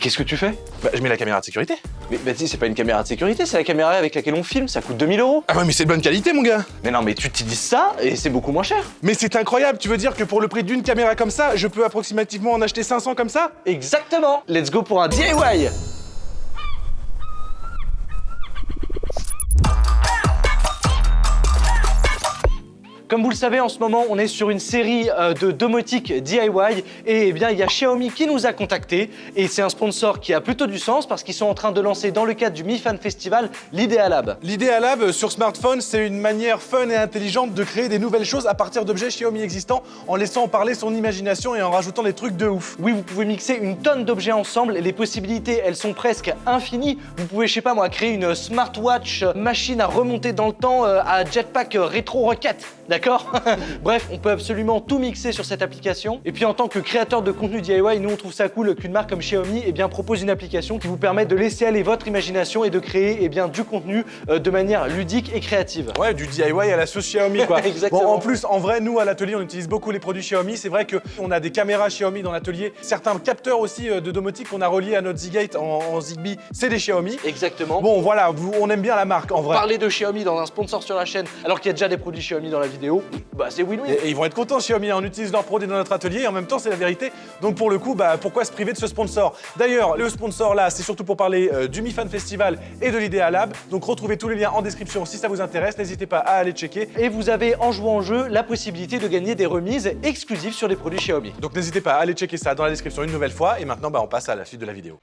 qu'est-ce que tu fais? Bah, je mets la caméra de sécurité. Mais Baptiste, c'est pas une caméra de sécurité, c'est la caméra avec laquelle on filme, ça coûte 2000 €. Ah ouais, mais c'est de bonne qualité, mon gars. Mais non, mais tu utilises ça et c'est beaucoup moins cher. Mais c'est incroyable, tu veux dire que pour le prix d'une caméra comme ça, je peux approximativement en acheter 500 comme ça? Exactement. Let's go pour un DIY. Comme vous le savez, en ce moment, on est sur une série de domotique DIY et eh bien, il y a Xiaomi qui nous a contactés et c'est un sponsor qui a plutôt du sens parce qu'ils sont en train de lancer dans le cadre du Mi Fan Festival l'Idea Lab. L'Idea Lab sur smartphone, c'est une manière fun et intelligente de créer des nouvelles choses à partir d'objets Xiaomi existants en laissant parler son imagination et en rajoutant des trucs de ouf. Oui, vous pouvez mixer une tonne d'objets ensemble et les possibilités, elles sont presque infinies. Vous pouvez, je sais pas moi, créer une smartwatch machine à remonter dans le temps à jetpack rétro rocket. D'accord? Bref, on peut absolument tout mixer sur cette application. Et puis en tant que créateur de contenu DIY, nous on trouve ça cool qu'une marque comme Xiaomi propose une application qui vous permet de laisser aller votre imagination et de créer du contenu de manière ludique et créative. Ouais, du DIY à la sauce Xiaomi quoi. Exactement. Bon, en plus, en vrai, nous à l'atelier, on utilise beaucoup les produits Xiaomi. C'est vrai qu'on a des caméras Xiaomi dans l'atelier, certains capteurs aussi de domotique qu'on a reliés à notre Z-Gate en Zigbee, c'est des Xiaomi. Exactement. Bon voilà, on aime bien la marque en vrai. Parler de Xiaomi dans un sponsor sur la chaîne alors qu'il y a déjà des produits Xiaomi dans la vidéo, bah c'est win-win. Et ils vont être contents Xiaomi, on utilise leurs produits dans notre atelier et en même temps c'est la vérité. Donc pour le coup, bah pourquoi se priver de ce sponsor? D'ailleurs, le sponsor là, c'est surtout pour parler du Mi Fan Festival et de l'Idea Lab. Donc retrouvez tous les liens en description si ça vous intéresse, n'hésitez pas à aller checker. Et vous avez en jouant au jeu la possibilité de gagner des remises exclusives sur les produits Xiaomi. Donc n'hésitez pas à aller checker ça dans la description une nouvelle fois. Et maintenant, bah on passe à la suite de la vidéo.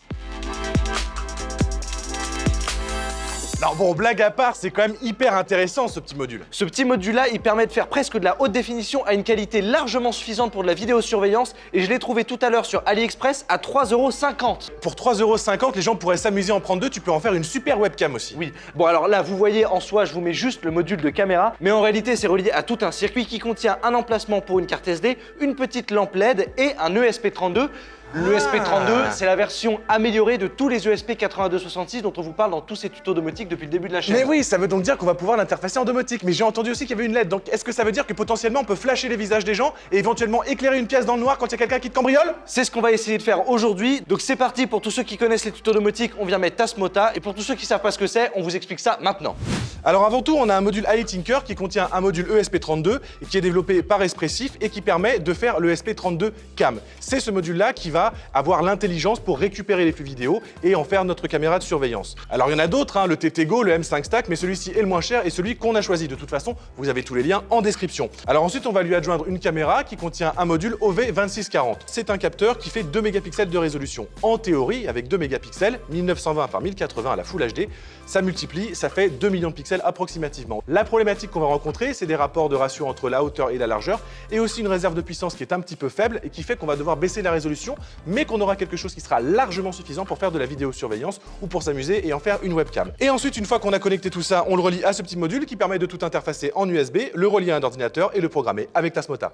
Alors bon, blague à part, c'est quand même hyper intéressant ce petit module. Ce petit module-là, il permet de faire presque de la haute définition à une qualité largement suffisante pour de la vidéosurveillance et je l'ai trouvé tout à l'heure sur AliExpress à 3,50 €. Pour 3,50 €, les gens pourraient s'amuser à en prendre deux, tu peux en faire une super webcam aussi. Oui, bon alors là, vous voyez en soi, je vous mets juste le module de caméra, mais en réalité, c'est relié à tout un circuit qui contient un emplacement pour une carte SD, une petite lampe LED et un ESP32. Le ESP32, c'est la version améliorée de tous les ESP8266 dont on vous parle dans tous ces tutos domotiques depuis le début de la chaîne. Mais oui, ça veut donc dire qu'on va pouvoir l'interfacer en domotique. Mais j'ai entendu aussi qu'il y avait une LED, donc est-ce que ça veut dire que potentiellement on peut flasher les visages des gens et éventuellement éclairer une pièce dans le noir quand il y a quelqu'un qui te cambriole? C'est ce qu'on va essayer de faire aujourd'hui. Donc c'est parti, pour tous ceux qui connaissent les tutos domotiques, on vient mettre Tasmota. Et pour tous ceux qui savent pas ce que c'est, on vous explique ça maintenant. Alors avant tout, on a un module iTinker qui contient un module ESP32 et qui est développé par Espressif et qui permet de faire le ESP32 Cam. C'est ce module-là qui va avoir l'intelligence pour récupérer les flux vidéo et en faire notre caméra de surveillance. Alors il y en a d'autres, hein, le TTGo, le M5 Stack, mais celui-ci est le moins cher et celui qu'on a choisi. De toute façon, vous avez tous les liens en description. Alors ensuite, on va lui adjoindre une caméra qui contient un module OV2640. C'est un capteur qui fait 2 mégapixels de résolution. En théorie, avec 2 mégapixels, 1920 par 1080 à la Full HD, ça multiplie, ça fait 2 millions de pixels approximativement. La problématique qu'on va rencontrer, c'est des rapports de ratio entre la hauteur et la largeur et aussi une réserve de puissance qui est un petit peu faible et qui fait qu'on va devoir baisser la résolution, mais qu'on aura quelque chose qui sera largement suffisant pour faire de la vidéosurveillance ou pour s'amuser et en faire une webcam. Et ensuite, une fois qu'on a connecté tout ça, on le relie à ce petit module qui permet de tout interfacer en USB, le relier à un ordinateur et le programmer avec Tasmota.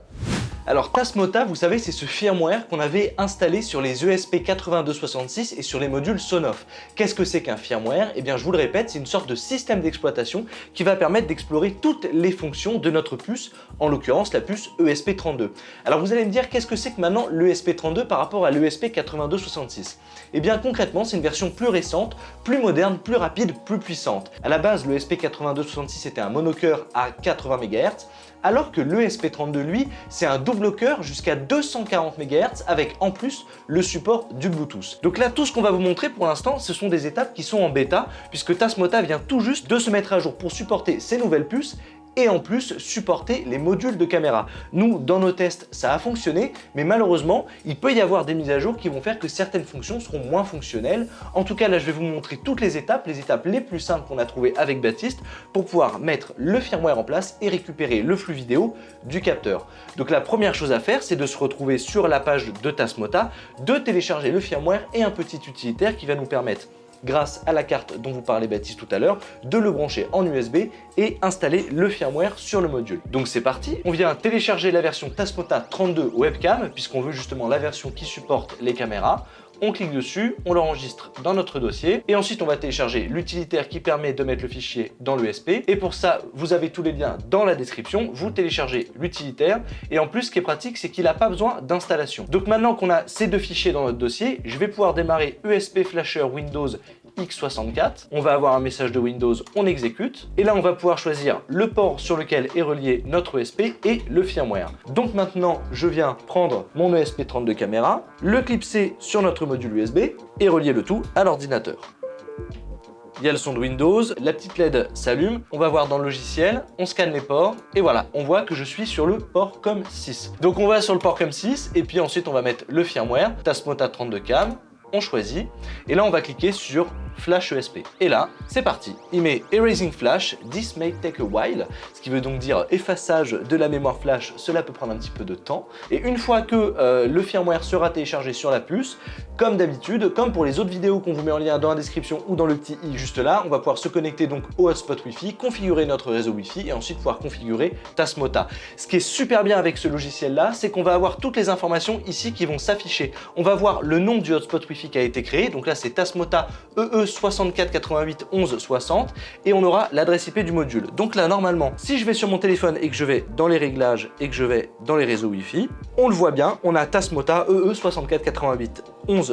Alors Tasmota, vous savez, c'est ce firmware qu'on avait installé sur les ESP8266 et sur les modules Sonoff. Qu'est-ce que c'est qu'un firmware? Eh bien, je vous le répète, c'est une sorte de système d'exploitation qui va permettre d'explorer toutes les fonctions de notre puce, en l'occurrence la puce ESP32. Alors vous allez me dire, qu'est-ce que c'est que maintenant l'ESP32 par rapport à l'ESP8266? Eh bien concrètement, c'est une version plus récente, plus moderne, plus rapide, plus puissante. À la base, le ESP8266 était un monocœur à 80 MHz, alors que l'ESP32, lui, c'est un double cœur jusqu'à 240 MHz avec en plus le support du Bluetooth. Donc là, tout ce qu'on va vous montrer pour l'instant, ce sont des étapes qui sont en bêta, puisque Tasmota vient tout juste de se mettre à jour pour supporter ces nouvelles puces et en plus supporter les modules de caméra. Nous, dans nos tests, ça a fonctionné, mais malheureusement, il peut y avoir des mises à jour qui vont faire que certaines fonctions seront moins fonctionnelles. En tout cas, là, je vais vous montrer toutes les étapes les plus simples qu'on a trouvées avec Baptiste pour pouvoir mettre le firmware en place et récupérer le flux vidéo du capteur. Donc la première chose à faire, c'est de se retrouver sur la page de Tasmota, de télécharger le firmware et un petit utilitaire qui va nous permettre, grâce à la carte dont vous parlait Baptiste tout à l'heure, de le brancher en USB et installer le firmware sur le module. Donc c'est parti, on vient télécharger la version Tasmota 32 webcam, puisqu'on veut justement la version qui supporte les caméras. on clique dessus, on l'enregistre dans notre dossier et ensuite on va télécharger l'utilitaire qui permet de mettre le fichier dans l'ESP. Et pour ça, vous avez tous les liens dans la description, vous téléchargez l'utilitaire et en plus ce qui est pratique, c'est qu'il n'a pas besoin d'installation. Donc maintenant qu'on a ces deux fichiers dans notre dossier, je vais pouvoir démarrer ESP Flasher Windows x64, on va avoir un message de Windows, on exécute, et là on va pouvoir choisir le port sur lequel est relié notre ESP et le firmware. Donc maintenant, je viens prendre mon ESP32 caméra, le clipser sur notre module USB et relier le tout à l'ordinateur. Il y a le son de Windows, la petite LED s'allume, on va voir dans le logiciel, on scanne les ports, et voilà, on voit que je suis sur le port COM6. Donc on va sur le port COM6, et puis ensuite on va mettre le firmware, Tasmota 32 cam, on choisit, et là on va cliquer sur Flash ESP. Et là, c'est parti. Il met Erasing Flash, this may take a while, ce qui veut donc dire effaçage de la mémoire flash, cela peut prendre un petit peu de temps. Et une fois que le firmware sera téléchargé sur la puce, comme d'habitude, comme pour les autres vidéos qu'on vous met en lien dans la description ou dans le petit i juste là, on va pouvoir se connecter donc au hotspot Wi-Fi, configurer notre réseau Wi-Fi et ensuite pouvoir configurer Tasmota. Ce qui est super bien avec ce logiciel là, c'est qu'on va avoir toutes les informations ici qui vont s'afficher. On va voir le nom du hotspot Wi-Fi qui a été créé, donc là c'est Tasmota EE64881160 et on aura l'adresse IP du module. Donc là normalement, si je vais sur mon téléphone et que je vais dans les réglages et que je vais dans les réseaux Wi-Fi, on le voit bien, on a Tasmota EE64881160.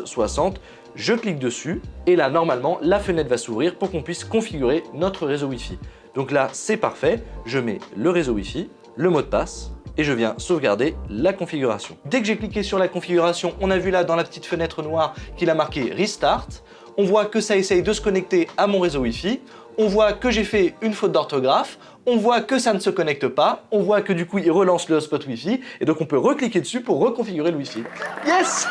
Je clique dessus et là normalement la fenêtre va s'ouvrir pour qu'on puisse configurer notre réseau Wi-Fi. Donc là c'est parfait, je mets le réseau Wi-Fi, le mot de passe et je viens sauvegarder la configuration. Dès que j'ai cliqué sur la configuration, on a vu là dans la petite fenêtre noire qu'il a marqué Restart. On voit que ça essaye de se connecter à mon réseau Wi-Fi. On voit que j'ai fait une faute d'orthographe. On voit que ça ne se connecte pas. On voit que du coup il relance le hotspot Wi-Fi et donc on peut recliquer dessus pour reconfigurer le Wi-Fi. Yes!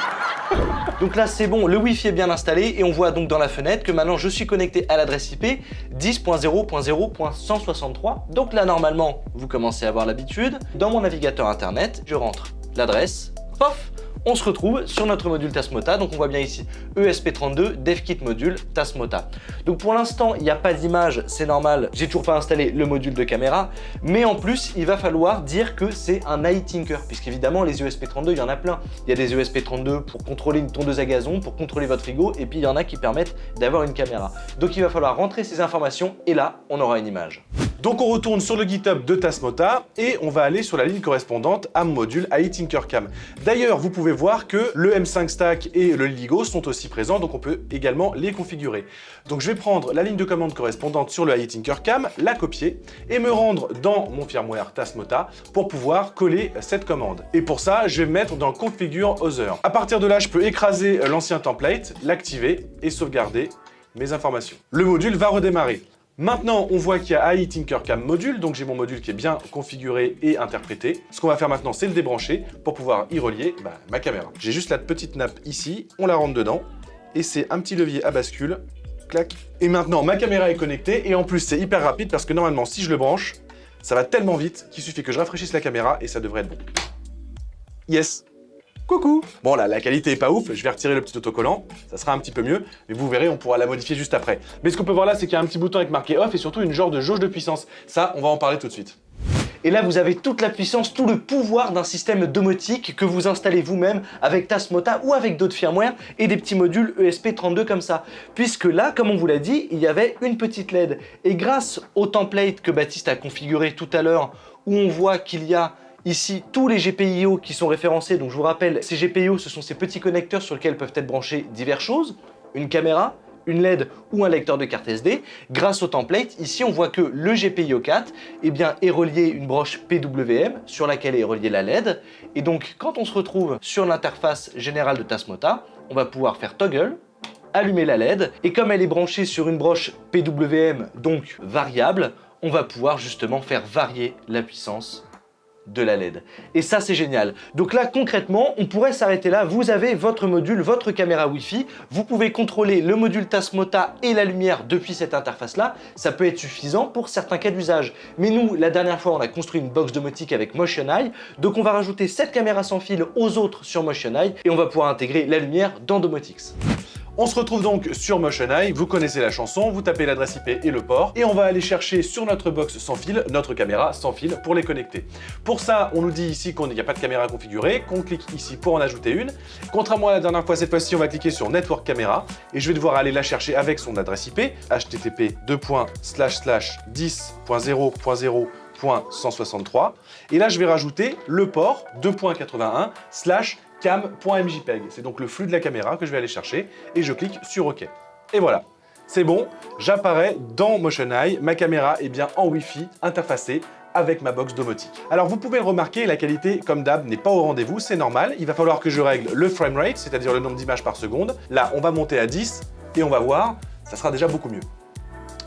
Donc là c'est bon, le Wi-Fi est bien installé et on voit donc dans la fenêtre que maintenant je suis connecté à l'adresse IP 10.0.0.163. Donc là normalement vous commencez à avoir l'habitude. Dans mon navigateur internet, je rentre l'adresse, pof, on se retrouve sur notre module Tasmota. Donc on voit bien ici ESP32 DevKit module Tasmota. Donc pour l'instant il n'y a pas d'image, c'est normal, j'ai toujours pas installé le module de caméra, mais en plus il va falloir dire que c'est un iTinker, puisqu'évidemment les ESP32 il y en a plein. Il y a des ESP32 pour contrôler une tondeuse à gazon, pour contrôler votre frigo, et puis il y en a qui permettent d'avoir une caméra. Donc il va falloir rentrer ces informations et là on aura une image. Donc on retourne sur le GitHub de Tasmota et on va aller sur la ligne correspondante à mon module iTinkerCam. D'ailleurs, vous pouvez voir que le M5 Stack et le LIGO sont aussi présents, donc on peut également les configurer. Donc je vais prendre la ligne de commande correspondante sur le iTinkerCam, la copier et me rendre dans mon firmware Tasmota pour pouvoir coller cette commande. Et pour ça, je vais me mettre dans Configure Other. À partir de là, je peux écraser l'ancien template, l'activer et sauvegarder mes informations. Le module va redémarrer. Maintenant, on voit qu'il y a iTinkerCam module, donc j'ai mon module qui est bien configuré et interprété. Ce qu'on va faire maintenant, c'est le débrancher pour pouvoir y relier ma caméra. J'ai juste la petite nappe ici, on la rentre dedans, et c'est un petit levier à bascule, clac. Et maintenant, ma caméra est connectée, et en plus, c'est hyper rapide parce que normalement, si je le branche, ça va tellement vite qu'il suffit que je rafraîchisse la caméra et ça devrait être bon. Yes! Coucou! Bon là, la qualité est pas ouf, je vais retirer le petit autocollant, ça sera un petit peu mieux, mais vous verrez, on pourra la modifier juste après. Mais ce qu'on peut voir là, c'est qu'il y a un petit bouton avec marqué off et surtout une genre de jauge de puissance. Ça, on va en parler tout de suite. Et là, vous avez toute la puissance, tout le pouvoir d'un système domotique que vous installez vous-même avec Tasmota ou avec d'autres firmware et des petits modules ESP32 comme ça. Puisque là, comme on vous l'a dit, il y avait une petite LED. Et grâce au template que Baptiste a configuré tout à l'heure, où on voit qu'il y a ici tous les GPIO qui sont référencés, donc je vous rappelle, ces GPIO, ce sont ces petits connecteurs sur lesquels peuvent être branchées diverses choses, une caméra, une LED ou un lecteur de carte SD. Grâce au template, ici on voit que le GPIO 4 est relié une broche PWM sur laquelle est reliée la LED. Et donc quand on se retrouve sur l'interface générale de Tasmota, on va pouvoir faire toggle, allumer la LED, et comme elle est branchée sur une broche PWM, donc variable, on va pouvoir justement faire varier la puissance de la LED. Et ça, c'est génial. Donc là, concrètement, on pourrait s'arrêter là. Vous avez votre module, votre caméra Wi-Fi. Vous pouvez contrôler le module Tasmota et la lumière depuis cette interface-là. Ça peut être suffisant pour certains cas d'usage. Mais nous, la dernière fois, on a construit une box domotique avec MotionEye. Donc on va rajouter cette caméra sans fil aux autres sur MotionEye et on va pouvoir intégrer la lumière dans Domotix. On se retrouve donc sur MotionEye, vous connaissez la chanson, vous tapez l'adresse IP et le port, et on va aller chercher sur notre box sans fil, notre caméra sans fil pour les connecter. Pour ça, on nous dit ici qu'il n'y a pas de caméra configurée, qu'on clique ici pour en ajouter une. Contrairement à la dernière fois, cette fois-ci, on va cliquer sur Network Camera, et je vais devoir aller la chercher avec son adresse IP, http://10.0.0.163, et là je vais rajouter le port 2.81/cam.mjpeg. C'est donc le flux de la caméra que je vais aller chercher et je clique sur OK. Et voilà, c'est bon, j'apparais dans MotionEye, ma caméra est bien en Wi-Fi interfacée avec ma box domotique. Alors vous pouvez le remarquer, la qualité comme d'hab n'est pas au rendez-vous, c'est normal. Il va falloir que je règle le framerate, c'est-à-dire le nombre d'images par seconde. Là, on va monter à 10 et on va voir, ça sera déjà beaucoup mieux.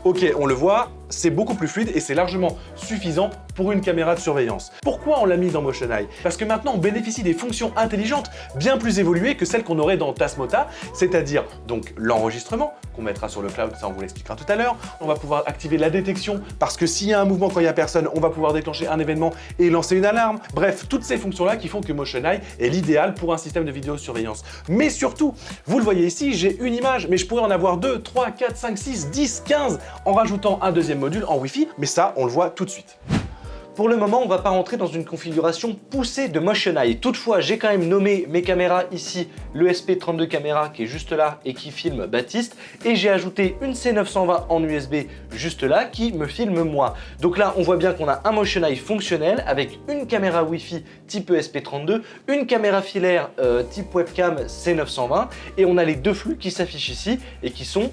Ok, on le voit, c'est beaucoup plus fluide et c'est largement suffisant pour une caméra de surveillance. Pourquoi on l'a mis dans MotionEye? Parce que maintenant on bénéficie des fonctions intelligentes bien plus évoluées que celles qu'on aurait dans Tasmota, c'est-à-dire donc l'enregistrement qu'on mettra sur le cloud, ça on vous l'expliquera tout à l'heure. On va pouvoir activer la détection parce que s'il y a un mouvement quand il n'y a personne, on va pouvoir déclencher un événement et lancer une alarme. Bref, toutes ces fonctions-là qui font que MotionEye est l'idéal pour un système de vidéosurveillance. Mais surtout, vous le voyez ici, j'ai une image, mais je pourrais en avoir 2, 3, 4, 5, 6, 10, 15 en rajoutant un deuxième module en Wi-Fi, mais ça, on le voit tout de suite. Pour le moment, on ne va pas rentrer dans une configuration poussée de MotionEye. Toutefois, j'ai quand même nommé mes caméras ici, l'ESP32 caméra qui est juste là et qui filme Baptiste, et j'ai ajouté une C920 en USB juste là qui me filme moi. Donc là, on voit bien qu'on a un MotionEye fonctionnel avec une caméra Wi-Fi type ESP32, une caméra filaire type webcam C920, et on a les deux flux qui s'affichent ici et qui sont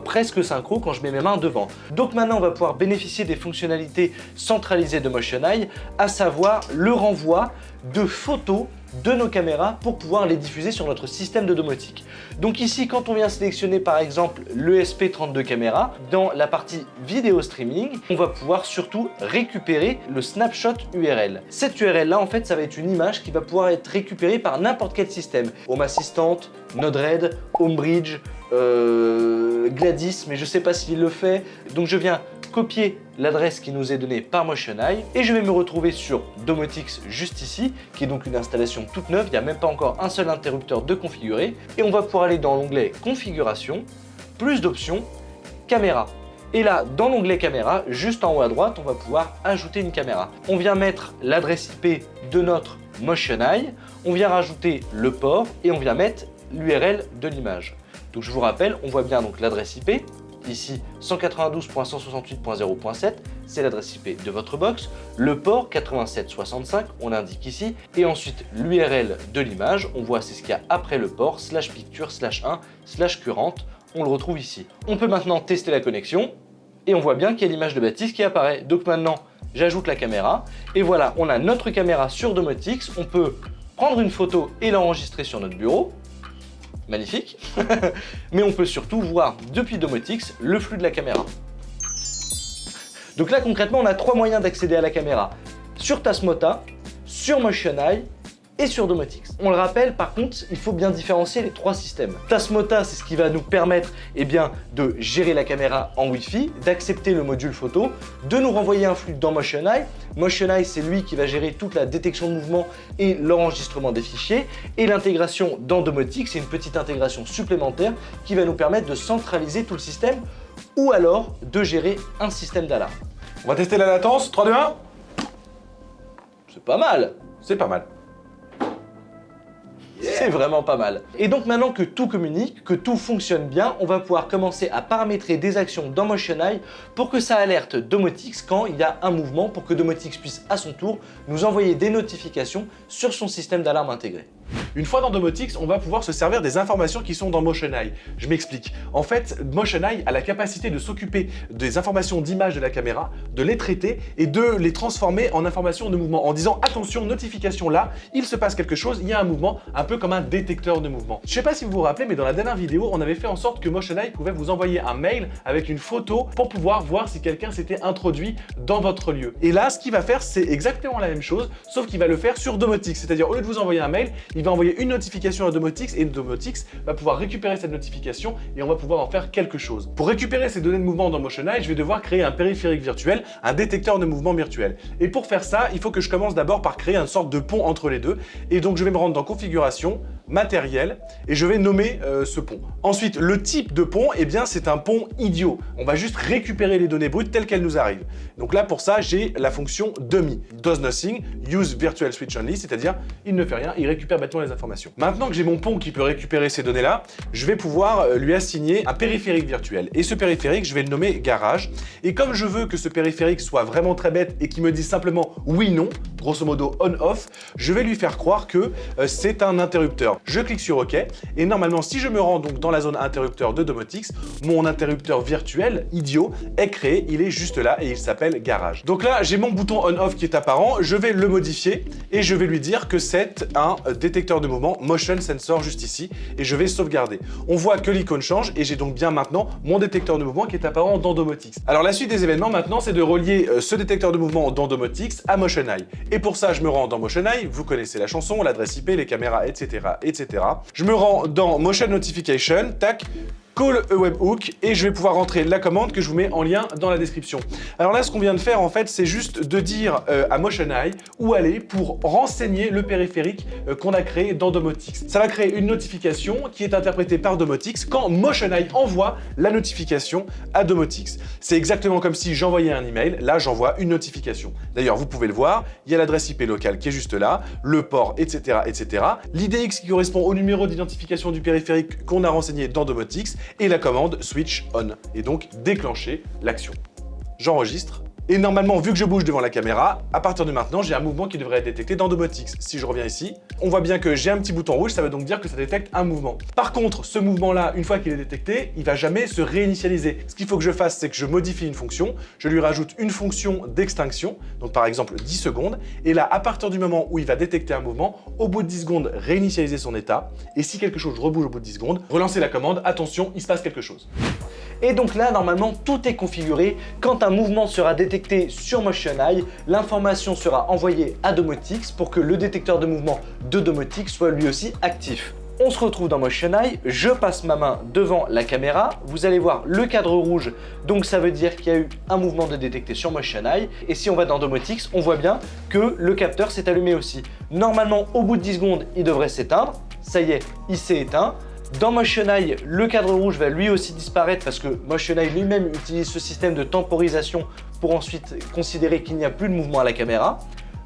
presque synchro quand je mets mes mains devant. Donc maintenant, on va pouvoir bénéficier des fonctionnalités centralisées de MotionEye, à savoir le renvoi de photos de nos caméras pour pouvoir les diffuser sur notre système de domotique. Donc ici, quand on vient sélectionner par exemple l'ESP32 caméra, dans la partie vidéo streaming, on va pouvoir surtout récupérer le snapshot URL. Cette URL là, en fait, ça va être une image qui va pouvoir être récupérée par n'importe quel système. Home Assistant, Node-RED, Homebridge, Gladys, mais je sais pas s'il le fait. Donc je viens copier l'adresse qui nous est donnée par MotionEye et je vais me retrouver sur Domotix juste ici, qui est donc une installation toute neuve, il n'y a même pas encore un seul interrupteur de configurer, et on va pouvoir aller dans l'onglet Configuration, plus d'options, Caméra. Et là, dans l'onglet Caméra, juste en haut à droite, on va pouvoir ajouter une caméra. On vient mettre l'adresse IP de notre MotionEye, on vient rajouter le port et on vient mettre l'URL de l'image. Donc je vous rappelle, on voit bien donc l'adresse IP, ici 192.168.0.7, c'est l'adresse IP de votre box, le port 8765, on l'indique ici, et ensuite l'URL de l'image, on voit c'est ce qu'il y a après le port, /picture/1/current, on le retrouve ici. On peut maintenant tester la connexion, et on voit bien qu'il y a l'image de Baptiste qui apparaît. Donc maintenant, j'ajoute la caméra, et voilà, on a notre caméra sur Domotix, on peut prendre une photo et l'enregistrer sur notre bureau, magnifique, mais on peut surtout voir depuis Domotix le flux de la caméra. Donc là concrètement on a trois moyens d'accéder à la caméra, sur Tasmota, sur MotionEye et sur Domotix. On le rappelle, par contre, il faut bien différencier les trois systèmes. Tasmota, c'est ce qui va nous permettre de gérer la caméra en Wi-Fi, d'accepter le module photo, de nous renvoyer un flux dans MotionEye. MotionEye, c'est lui qui va gérer toute la détection de mouvement et l'enregistrement des fichiers. Et l'intégration dans Domotix, c'est une petite intégration supplémentaire qui va nous permettre de centraliser tout le système ou alors de gérer un système d'alarme. On va tester la latence, 3, 2, 1. C'est pas mal. C'est pas mal. C'est vraiment pas mal. Et donc maintenant que tout communique, que tout fonctionne bien, on va pouvoir commencer à paramétrer des actions dans MotionEye pour que ça alerte Domotix quand il y a un mouvement, pour que Domotix puisse à son tour nous envoyer des notifications sur son système d'alarme intégré. Une fois dans Domotix, on va pouvoir se servir des informations qui sont dans MotionEye. Je m'explique. En fait, MotionEye a la capacité de s'occuper des informations d'image de la caméra, de les traiter et de les transformer en informations de mouvement en disant attention, notification là, il se passe quelque chose, il y a un mouvement, un peu comme un détecteur de mouvement. Je sais pas si vous vous rappelez, mais dans la dernière vidéo, on avait fait en sorte que MotionEye pouvait vous envoyer un mail avec une photo pour pouvoir voir si quelqu'un s'était introduit dans votre lieu. Et là, ce qu'il va faire, c'est exactement la même chose, sauf qu'il va le faire sur Domotix. C'est-à-dire, au lieu de vous envoyer un mail, il va envoyer une notification à Domotix et Domotix va pouvoir récupérer cette notification et on va pouvoir en faire quelque chose. Pour récupérer ces données de mouvement dans MotionEye, je vais devoir créer un périphérique virtuel, un détecteur de mouvement virtuel. Et pour faire ça, il faut que je commence d'abord par créer une sorte de pont entre les deux. Et donc je vais me rendre dans Configuration, matériel et je vais nommer ce pont. Ensuite, le type de pont, eh bien, c'est un pont idiot. On va juste récupérer les données brutes telles qu'elles nous arrivent. Donc là, pour ça, j'ai la fonction dummy. Does nothing, use virtual switch only, c'est-à-dire il ne fait rien, il récupère bêtement les informations. Maintenant que j'ai mon pont qui peut récupérer ces données-là, je vais pouvoir lui assigner un périphérique virtuel. Et ce périphérique, je vais le nommer garage. Et comme je veux que ce périphérique soit vraiment très bête et qu'il me dise simplement oui, non, grosso modo on-off, je vais lui faire croire que c'est un interrupteur. Je clique sur OK et normalement, si je me rends donc dans la zone interrupteur de Domotix, mon interrupteur virtuel, idiot, est créé, il est juste là et il s'appelle garage. Donc là, j'ai mon bouton on-off qui est apparent, je vais le modifier et je vais lui dire que c'est un détecteur de mouvement motion sensor juste ici et je vais sauvegarder. On voit que l'icône change et j'ai donc bien maintenant mon détecteur de mouvement qui est apparent dans Domotix. Alors la suite des événements maintenant, c'est de relier ce détecteur de mouvement dans Domotix à MotionEye. Et pour ça, je me rends dans MotionEye, vous connaissez la chanson, l'adresse IP, les caméras, etc., etc. Je me rends dans Motion Notification, tac, Call a webhook et je vais pouvoir rentrer la commande que je vous mets en lien dans la description. Alors là, ce qu'on vient de faire en fait, c'est juste de dire à MotionEye où aller pour renseigner le périphérique qu'on a créé dans Domotix. Ça va créer une notification qui est interprétée par Domotix quand MotionEye envoie la notification à Domotix. C'est exactement comme si j'envoyais un email, là j'envoie une notification. D'ailleurs, vous pouvez le voir, il y a l'adresse IP locale qui est juste là, le port, etc., etc. L'IDX qui correspond au numéro d'identification du périphérique qu'on a renseigné dans Domotix et la commande switch on et donc déclencher l'action. J'enregistre et normalement, vu que je bouge devant la caméra, à partir de maintenant, j'ai un mouvement qui devrait être détecté dans Domotix. Si je reviens ici, on voit bien que j'ai un petit bouton rouge, ça veut donc dire que ça détecte un mouvement. Par contre, ce mouvement-là, une fois qu'il est détecté, il va jamais se réinitialiser. Ce qu'il faut que je fasse, c'est que je modifie une fonction, je lui rajoute une fonction d'extinction, donc par exemple 10 secondes, et là, à partir du moment où il va détecter un mouvement, au bout de 10 secondes, réinitialiser son état, et si quelque chose rebouge au bout de 10 secondes, relancer la commande, attention, il se passe quelque chose. Et donc là, normalement, tout est configuré. Quand un mouvement sera détecté sur MotionEye, l'information sera envoyée à Domotix pour que le détecteur de mouvement de Domotix soit lui aussi actif. On se retrouve dans MotionEye, je passe ma main devant la caméra, vous allez voir le cadre rouge, donc ça veut dire qu'il y a eu un mouvement de détecté sur MotionEye, et si on va dans Domotix, on voit bien que le capteur s'est allumé aussi. Normalement, au bout de 10 secondes, il devrait s'éteindre, ça y est, il s'est éteint. Dans MotionEye, le cadre rouge va lui aussi disparaître parce que MotionEye lui-même utilise ce système de temporisation pour ensuite considérer qu'il n'y a plus de mouvement à la caméra.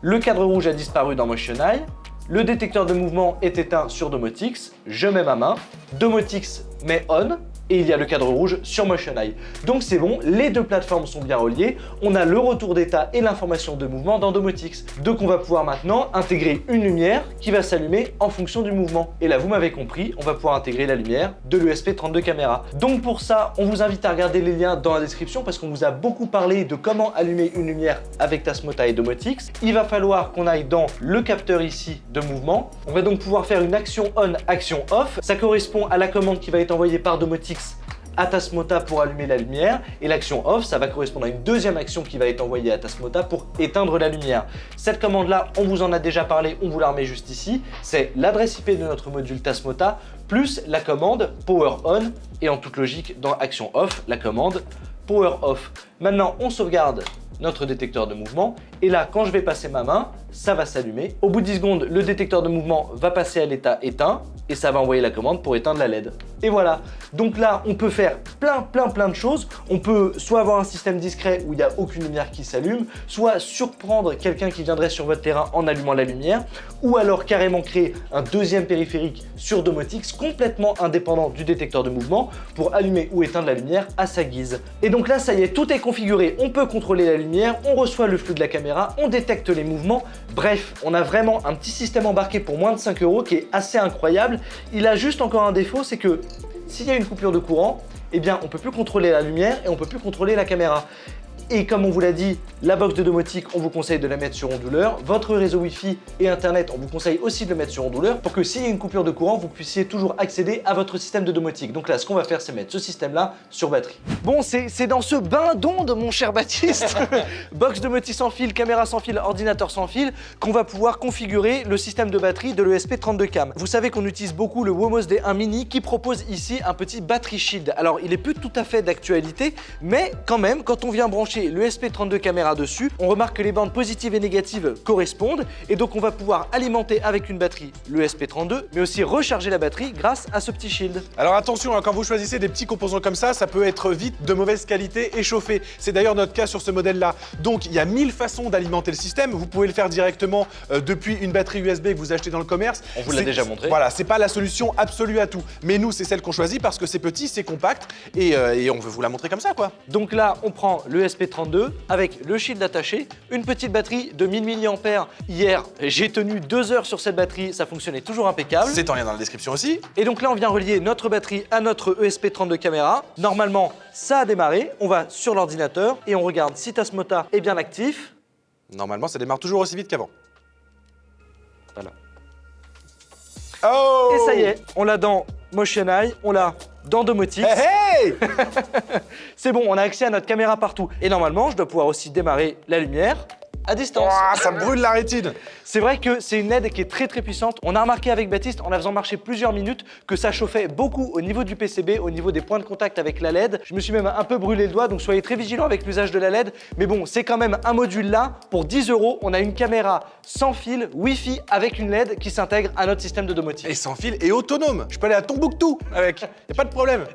Le cadre rouge a disparu dans MotionEye. Le détecteur de mouvement est éteint sur Domotix. Je mets ma main. Domotix met on. Et il y a le cadre rouge sur MotionEye. Donc c'est bon, les deux plateformes sont bien reliées, on a le retour d'état et l'information de mouvement dans Domotix. Donc on va pouvoir maintenant intégrer une lumière qui va s'allumer en fonction du mouvement. Et là vous m'avez compris, on va pouvoir intégrer la lumière de l'ESP32 caméra. Donc pour ça, on vous invite à regarder les liens dans la description parce qu'on vous a beaucoup parlé de comment allumer une lumière avec Tasmota et Domotix. Il va falloir qu'on aille dans le capteur ici de mouvement. On va donc pouvoir faire une action on, action off. Ça correspond à la commande qui va être envoyée par Domotix à Tasmota pour allumer la lumière et l'action off, ça va correspondre à une deuxième action qui va être envoyée à Tasmota pour éteindre la lumière. Cette commande-là, on vous en a déjà parlé, on vous la remet juste ici. C'est l'adresse IP de notre module Tasmota plus la commande power on et en toute logique dans action off, la commande power off. Maintenant, on sauvegarde notre détecteur de mouvement et là, quand je vais passer ma main, ça va s'allumer. Au bout de 10 secondes, le détecteur de mouvement va passer à l'état éteint et ça va envoyer la commande pour éteindre la LED. Et voilà, donc là on peut faire plein de choses. On peut soit avoir un système discret où il n'y a aucune lumière qui s'allume, soit surprendre quelqu'un qui viendrait sur votre terrain en allumant la lumière, ou alors carrément créer un deuxième périphérique sur Domotix complètement indépendant du détecteur de mouvement pour allumer ou éteindre la lumière à sa guise. Et donc là ça y est, tout est configuré, on peut contrôler la lumière, on reçoit le flux de la caméra, on détecte les mouvements, bref, on a vraiment un petit système embarqué pour moins de 5 € qui est assez incroyable. Il a juste encore un défaut, c'est que s'il y a une coupure de courant, eh bien on peut plus contrôler la lumière et on peut plus contrôler la caméra. Et comme on vous l'a dit, la box de Domotic, on vous conseille de la mettre sur onduleur. Votre réseau Wi-Fi et Internet, on vous conseille aussi de le mettre sur onduleur pour que s'il y a une coupure de courant, vous puissiez toujours accéder à votre système de domotique. Donc là, ce qu'on va faire, c'est mettre ce système-là sur batterie. Bon, c'est dans ce bain d'ondes, mon cher Baptiste, box domotique sans fil, caméra sans fil, ordinateur sans fil, qu'on va pouvoir configurer le système de batterie de l'ESP32 Cam. Vous savez qu'on utilise beaucoup le Womos D1 Mini qui propose ici un petit battery shield. Alors, il est plus tout à fait d'actualité, mais quand même, quand on vient brancher brancher l'ESP32 caméra dessus, on remarque que les bandes positives et négatives correspondent et donc on va pouvoir alimenter avec une batterie l'ESP32 mais aussi recharger la batterie grâce à ce petit shield. Alors attention, hein, quand vous choisissez des petits composants comme ça peut être vite de mauvaise qualité et chauffé. C'est d'ailleurs notre cas sur ce modèle-là. Donc il y a 1000 façons d'alimenter le système. Vous pouvez le faire directement depuis une batterie USB que vous achetez dans le commerce. On vous l'a déjà montré. Voilà, c'est pas la solution absolue à tout. Mais nous, c'est celle qu'on choisit parce que c'est petit, c'est compact et on veut vous la montrer comme ça, quoi. Donc là, on prend le SP32 avec le shield attaché, une petite batterie de 1000 mAh. Hier, j'ai tenu 2 heures sur cette batterie, ça fonctionnait toujours impeccable. C'est en lien dans la description aussi. Et donc là, on vient relier notre batterie à notre ESP32 caméra. Normalement, ça a démarré. On va sur l'ordinateur et on regarde si Tasmota est bien actif. Normalement, ça démarre toujours aussi vite qu'avant. Voilà. Oh! Et ça y est, on l'a dans Motion Eye, on l'a dans Domotics. Hey, hey. C'est bon, on a accès à notre caméra partout. Et normalement, je dois pouvoir aussi démarrer la lumière à distance. Ouah, ça brûle la rétine. C'est vrai que c'est une LED qui est très très puissante. On a remarqué avec Baptiste, en la faisant marcher plusieurs minutes, que ça chauffait beaucoup au niveau du PCB, au niveau des points de contact avec la LED. Je me suis même un peu brûlé le doigt, donc soyez très vigilants avec l'usage de la LED. Mais bon, c'est quand même un module là. Pour 10 €, on a une caméra sans fil, Wi-Fi, avec une LED qui s'intègre à notre système de domotique. Et sans fil et autonome. Je peux aller à Tombouctou avec. Y a pas de problème.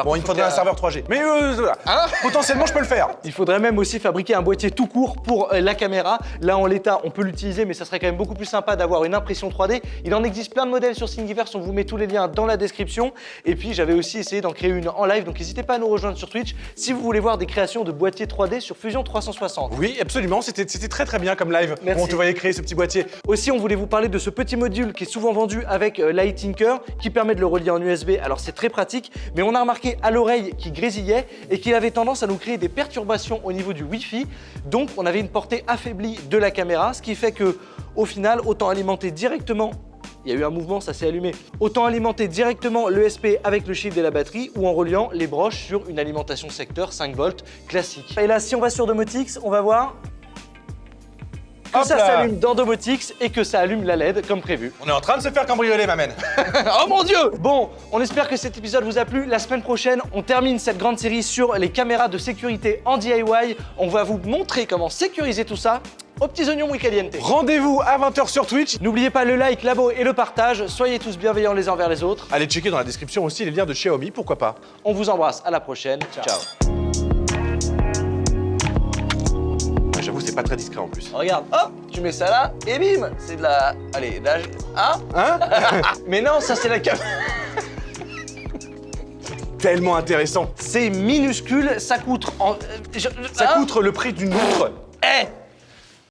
Bon, il me faudrait un serveur 3G. Mais voilà. Hein? Potentiellement, je peux le faire. Il faudrait même aussi fabriquer un boîtier tout court pour la caméra. Là, en l'état, on peut l'utiliser, mais ça serait quand même beaucoup plus sympa d'avoir une impression 3D. Il en existe plein de modèles sur Thingiverse, on vous met tous les liens dans la description. Et puis, j'avais aussi essayé d'en créer une en live, donc n'hésitez pas à nous rejoindre sur Twitch si vous voulez voir des créations de boîtiers 3D sur Fusion 360. Oui, absolument. C'était très très bien comme live. Merci. On te voyait créer ce petit boîtier. Aussi, on voulait vous parler de ce petit module qui est souvent vendu avec l'iTinker, qui permet de le relier en USB. Alors, c'est très pratique, mais on a remarqué à l'oreille qu'il grésillait et qu'il avait tendance à nous créer des perturbations au niveau du Wi-Fi. Donc, on avait une portée affaiblie de la caméra, ce qui fait que, au final, autant alimenter directement. Il y a eu un mouvement, ça s'est allumé. Autant alimenter directement l'ESP avec le shield et la batterie ou en reliant les broches sur une alimentation secteur 5 volts classique. Et là, si on va sur Domotics, on va voir que Hop ça là. s'allume dans Domotics et que ça allume la LED comme prévu. On est en train de se faire cambrioler, ma mène. Oh mon Dieu! Bon, on espère que cet épisode vous a plu. La semaine prochaine, on termine cette grande série sur les caméras de sécurité en DIY. On va vous montrer comment sécuriser tout ça aux petits oignons muy caliente. Rendez-vous à 20 h sur Twitch. N'oubliez pas le like, l'abo et le partage. Soyez tous bienveillants les uns vers les autres. Allez checker dans la description aussi les liens de Xiaomi, pourquoi pas. On vous embrasse. À la prochaine. Ciao. J'avoue, c'est pas très discret en plus. Regarde, hop, tu mets ça là et bim, c'est de la... Allez, là... Hein? Hein? Mais non, ça c'est la caméra. Tellement intéressant. C'est minuscule, ça coûte... Ça coûte le prix d'une montre.